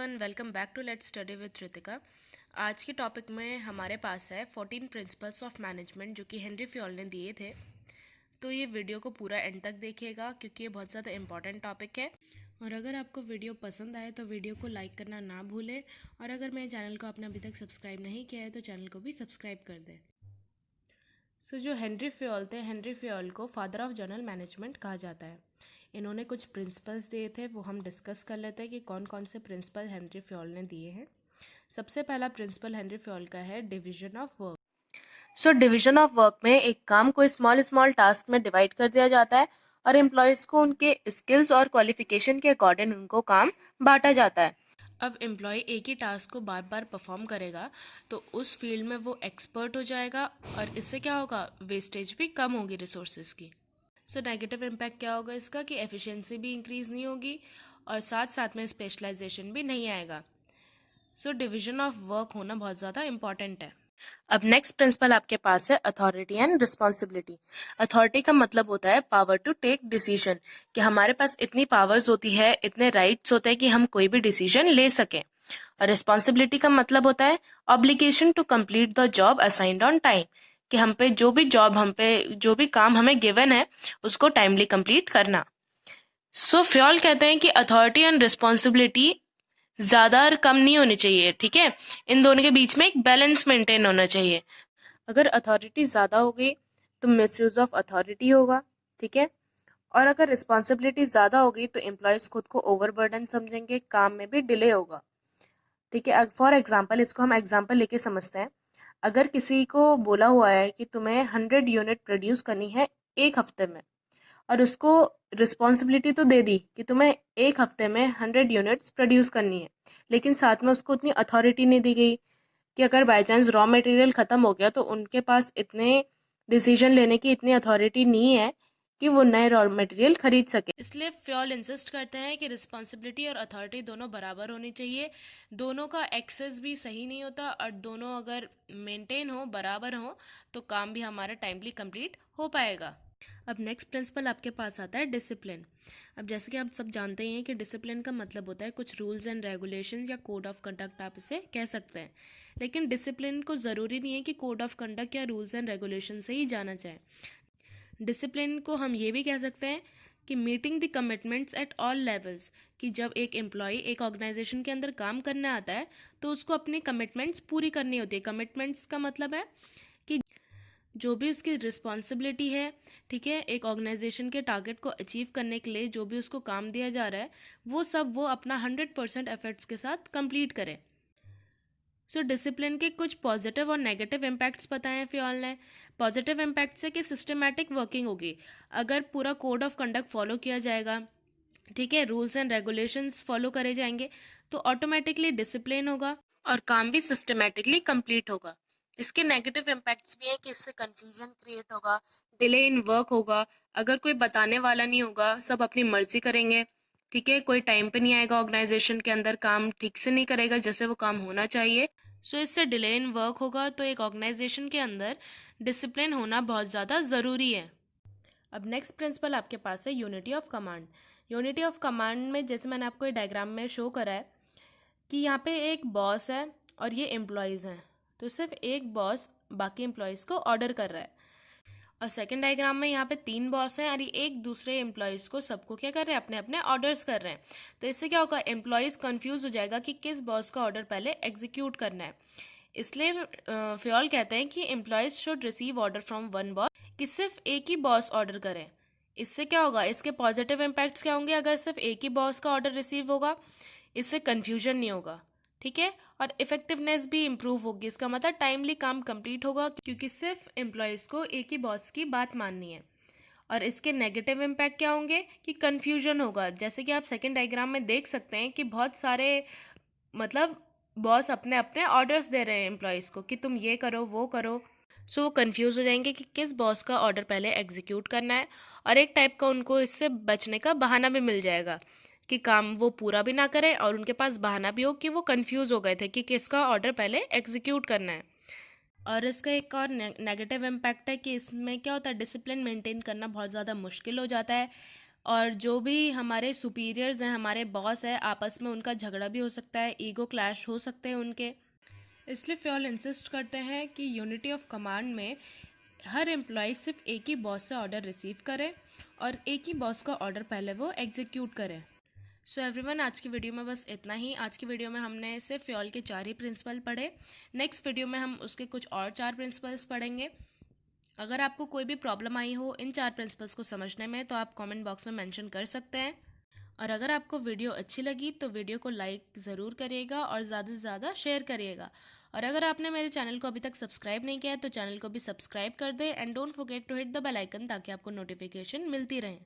Everyone, welcome back to let's study with Ritika. आज के topic में हमारे पास है 14 प्रिंसिपल्स ऑफ मैनेजमेंट जो कि हेनरी फ्योल ने दिए थे। तो ये वीडियो को पूरा एंड तक देखिएगा क्योंकि ये बहुत ज़्यादा इंपॉर्टेंट टॉपिक है। और अगर आपको वीडियो पसंद आए तो वीडियो को लाइक करना ना भूलें, और अगर मेरे चैनल को आपने अभी तक सब्सक्राइब नहीं किया है तो चैनल को भी सब्सक्राइब कर दें। जो हेनरी फ्योल थे, हेनरी फ्योल को फादर ऑफ जर्नल मैनेजमेंट कहा जाता है। इन्होंने कुछ प्रिंसिपल्स दिए थे, वो हम डिस्कस कर लेते हैं कि कौन कौन से प्रिंसिपल हेनरी फ्योल ने दिए हैं। सबसे पहला प्रिंसिपल हेनरी फ्योल का है division of work. Division of work में एक काम को स्मॉल स्मॉल टास्क में डिवाइड कर दिया जाता है और एम्प्लॉयज़ को उनके स्किल्स और क्वालिफिकेशन के अकॉर्डिंग उनको काम बांटा जाता है। अब एम्प्लॉय एक ही टास्क को बार बार परफॉर्म करेगा तो उस फील्ड में वो एक्सपर्ट हो जाएगा, और इससे क्या होगा, वेस्टेज भी कम होगी रिसोर्सेज की। नेगेटिव इम्पैक्ट क्या होगा इसका कि एफिशिएंसी भी इंक्रीज नहीं होगी और साथ साथ में स्पेशलाइजेशन भी नहीं आएगा। डिवीजन ऑफ वर्क होना बहुत ज़्यादा इंपॉर्टेंट है। अब नेक्स्ट प्रिंसिपल आपके पास है अथॉरिटी एंड रिस्पॉन्सिबिलिटी। अथॉरिटी का मतलब होता है पावर टू टेक डिसीजन, कि हमारे पास इतनी पावर्स होती है, इतने राइट्स होते हैं कि हम कोई भी डिसीजन ले सकें। और रिस्पॉन्सिबिलिटी का मतलब होता है obligation to complete the job assigned on time, कि हम पे जो भी काम हमें गिवन है उसको टाइमली कंप्लीट करना। फ्योल कहते हैं कि अथॉरिटी एंड रिस्पॉन्सिबिलिटी ज्यादा और कम नहीं होनी चाहिए, ठीक है। इन दोनों के बीच में एक बैलेंस मेंटेन होना चाहिए। अगर अथॉरिटी ज्यादा हो गई तो मिसयूज ऑफ अथॉरिटी होगा, ठीक है। और अगर रिस्पॉन्सिबिलिटी ज्यादा हो गई तो एम्प्लॉयज खुद को ओवरबर्डन समझेंगे, काम में भी डिले होगा, ठीक है। फॉर एग्जाम्पल, इसको हम एग्जाम्पल लेके समझते हैं। अगर किसी को बोला हुआ है कि तुम्हें 100 यूनिट प्रोड्यूस करनी है एक हफ्ते में, और उसको रिस्पॉन्सिबिलिटी तो दे दी कि तुम्हें एक हफ्ते में 100 यूनिट्स प्रोड्यूस करनी है, लेकिन साथ में उसको उतनी अथॉरिटी नहीं दी गई कि अगर बाई चांस रॉ मटेरियल ख़त्म हो गया तो उनके पास इतने डिसीजन लेने की इतनी अथॉरिटी नहीं है कि वो नए रॉ मटेरियल खरीद सके। इसलिए फ्योल इंसिस्ट करते हैं कि रिस्पॉन्सिबिलिटी और अथॉरिटी दोनों बराबर होनी चाहिए। दोनों का एक्सेस भी सही नहीं होता, और दोनों अगर मेंटेन हो, बराबर हो, तो काम भी हमारा टाइमली कंप्लीट हो पाएगा। अब नेक्स्ट प्रिंसिपल आपके पास आता है डिसिप्लिन। अब जैसे कि आप सब जानते ही हैं कि डिसिप्लिन का मतलब होता है कुछ रूल्स एंड रेगुलेशंस या कोड ऑफ कंडक्ट आप इसे कह सकते हैं। लेकिन डिसिप्लिन को ज़रूरी नहीं है कि कोड ऑफ कंडक्ट या रूल्स एंड रेगुलेशन से ही जाना चाहे। डिसिप्लिन को हम ये भी कह सकते हैं कि meeting the commitments at all levels, कि जब एक एम्प्लॉय एक ऑर्गेनाइजेशन के अंदर काम करने आता है तो उसको अपनी कमिटमेंट्स पूरी करनी होती है। कमिटमेंट्स का मतलब है कि जो भी उसकी रिस्पॉन्सिबिलिटी है, ठीक है, एक ऑर्गेनाइजेशन के टारगेट को अचीव करने के लिए जो भी उसको काम दिया जा रहा है वो अपना 100% एफर्ट्स के साथ कंप्लीट करे। डिसिप्लिन के कुछ पॉजिटिव और नेगेटिव इम्पैक्ट्स बताएं फ्योल ने। पॉजिटिव इम्पैक्ट्स है कि सिस्टमैटिक वर्किंग होगी। अगर पूरा कोड ऑफ कंडक्ट फॉलो किया जाएगा, ठीक है, रूल्स एंड रेगुलेशंस फॉलो करे जाएंगे, तो ऑटोमेटिकली डिसिप्लिन होगा और काम भी सिस्टमैटिकली कंप्लीट होगा। इसके नेगेटिव इम्पैक्ट्स भी है कि इससे कंफ्यूजन क्रिएट होगा, डिले इन वर्क होगा। अगर कोई बताने वाला नहीं होगा, सब अपनी मर्जी करेंगे, ठीक है, कोई टाइम पे नहीं आएगा ऑर्गेनाइजेशन के अंदर, काम ठीक से नहीं करेगा जैसे वो काम होना चाहिए। इससे डिले इन वर्क होगा। तो एक ऑर्गेनाइजेशन के अंदर डिसिप्लिन होना बहुत ज़्यादा ज़रूरी है। अब नेक्स्ट प्रिंसिपल आपके पास है unity of command. Unity of command में जैसे मैंने आपको डायग्राम में शो करा है कि यहाँ पे एक बॉस है और ये एम्प्लॉयज़ हैं, तो सिर्फ एक बॉस बाकी एम्प्लॉयज़ को ऑर्डर कर रहा है। और सेकंड डायग्राम में यहाँ पे 3 बॉस हैं और ये एक दूसरे एम्प्लॉयज़ को सबको क्या कर रहे हैं, अपने अपने ऑर्डर्स कर रहे हैं। तो इससे क्या होगा, एम्प्लॉयज़ कंफ्यूज हो जाएगा कि किस बॉस का ऑर्डर पहले एग्जीक्यूट करना है। इसलिए फ्योल कहते हैं कि employees should receive order from one boss, कि सिर्फ एक ही बॉस ऑर्डर करें। इससे क्या होगा, इसके पॉजिटिव इम्पैक्ट्स क्या होंगे, अगर सिर्फ एक ही बॉस का ऑर्डर रिसीव होगा इससे कन्फ्यूजन नहीं होगा, ठीक है, और इफेक्टिवनेस भी इम्प्रूव होगी। इसका मतलब टाइमली काम कंप्लीट होगा क्योंकि सिर्फ एम्प्लॉयज़ को एक ही बॉस की बात माननी है। और इसके नेगेटिव इम्पैक्ट क्या होंगे कि कन्फ्यूजन होगा। जैसे कि आप सेकेंड डायग्राम में देख सकते हैं कि बहुत सारे मतलब बॉस अपने अपने ऑर्डर्स दे रहे हैं एम्प्लॉयज़ को कि तुम ये करो वो करो। वो कंफ्यूज हो जाएंगे कि किस बॉस का ऑर्डर पहले एग्जीक्यूट करना है, और एक टाइप का उनको इससे बचने का बहाना भी मिल जाएगा कि काम वो पूरा भी ना करें और उनके पास बहाना भी हो कि वो कंफ्यूज हो गए थे कि किसका ऑर्डर पहले एग्जीक्यूट करना है। और इसका एक और नेगेटिव इम्पैक्ट है कि इसमें क्या होता है, डिसिप्लिन मेंटेन करना बहुत ज़्यादा मुश्किल हो जाता है। और जो भी हमारे सुपीरियर्स हैं, हमारे बॉस है, आपस में उनका झगड़ा भी हो सकता है, ईगो क्लैश हो सकते हैं उनके। इसलिए फ्योल इंसिस्ट करते हैं कि यूनिटी ऑफ कमांड में हर एम्प्लॉय सिर्फ एक ही बॉस से ऑर्डर रिसीव करे और एक ही बॉस का ऑर्डर पहले वो एग्जीक्यूट करे। सो एवरीवन, आज की वीडियो में बस इतना ही। आज की वीडियो में हमने सिर्फ फ्योल के 4 ही प्रिंसिपल पढ़े। नेक्स्ट वीडियो में हम उसके कुछ और 4 प्रिंसिपल्स पढ़ेंगे। अगर आपको कोई भी प्रॉब्लम आई हो इन 4 प्रिंसिपल्स को समझने में तो आप कमेंट बॉक्स में मेंशन कर सकते हैं। और अगर आपको वीडियो अच्छी लगी तो वीडियो को लाइक ज़रूर करिएगा और ज़्यादा से ज़्यादा शेयर करिएगा। और अगर आपने मेरे चैनल को अभी तक सब्सक्राइब नहीं किया है तो चैनल को भी सब्सक्राइब कर दें and don't forget to hit the bell icon ताकि आपको नोटिफिकेशन मिलती रहे।